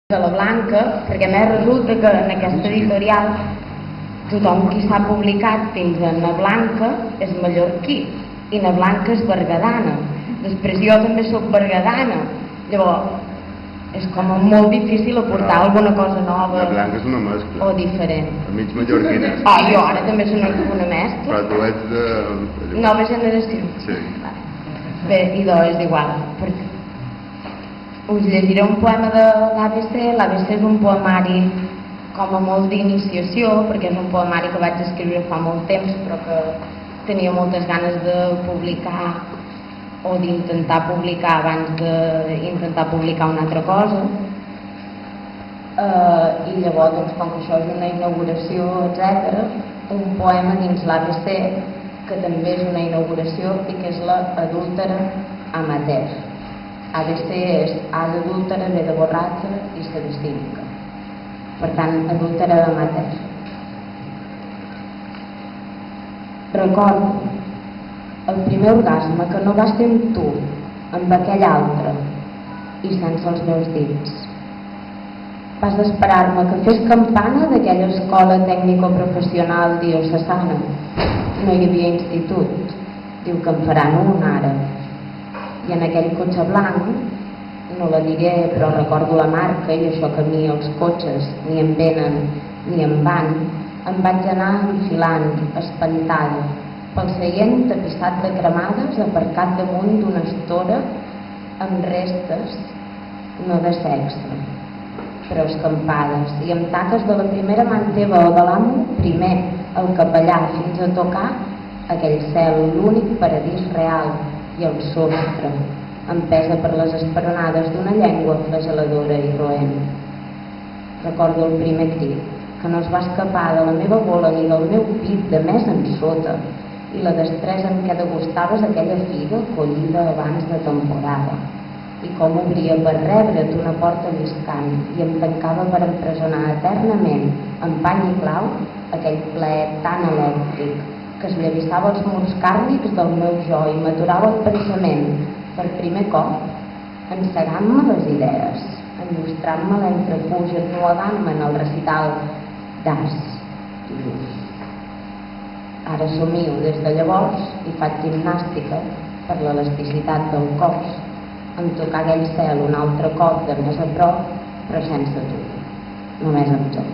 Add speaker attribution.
Speaker 1: de la Blanca, perquè a més resulta que en aquesta editorial tothom qui s'ha publicat fins a na Blanca és mallorquí i na Blanca és berguedana. Després jo també soc berguedana, llavors és com molt difícil aportar alguna cosa nova.
Speaker 2: La Blanca és una mescla
Speaker 1: o diferent.
Speaker 2: a mig mallorquina.
Speaker 1: Jo ara també soc una mescla,
Speaker 2: Però tu ets de...
Speaker 1: nova generació.
Speaker 2: Sí.
Speaker 1: Bé, idò és igual, perquè us llegiré un poema de l'ABC. L'ABC és un poemari com a molt d'iniciació, perquè és un poemari que vaig escriure fa molt temps però que tenia moltes ganes de publicar o d'intentar publicar abans d'intentar publicar una altra cosa, i llavors doncs, com que això és una inauguració, etc., un poema dins l'ABC que també és una inauguració i que és la Adúltera Amateur. ABC és A d'adúltera, B de borratxa i C de cínica. Per tant, adúltera amateur. Recordo el primer orgasme que no va ser amb tu, amb aquell altre, i sense els meus dits. Vas esperar-me que fes campana d'aquella escola tècnico-professional diocesana. No hi havia institut. Diu que en faran un ara. I en aquell cotxe blanc, no la diré però recordo la marca i això que a mi els cotxes ni em venen ni em van, em vaig anar enfilant, espantada, pel seient tapissat de cremades aparcat damunt d'una estora amb restes, no de sexe, però escampades, i amb taques de la primera manteva o de l'amo, primer el capellà, fins a tocar aquell cel, l'únic paradís real, i el sostre, empesa per les esperonades d'una llengua flageladora i roent. Recordo el primer crit, que no es va escapar de la meva gola ni del meu pit de més en sota, i la destresa amb què degustaves aquella figa collida abans de temporada, i com obria per rebre't una porta lliscant i em tancava per empresonar eternament, amb pany i clau, aquell plaer tan elèctric que es llavissava els murs càrnics del meu jo i m'aturava el pensament, per primer cop, encegant-me les idees, enllustrant-me l'entrepuix, ennuegant-me en el recital d'as i luz. Ara somio des de llavors i faig gimnàstica per l'elasticitat del cos, en tocar aquell cel un altre cop de més a prop, però sense tu, només amb tu.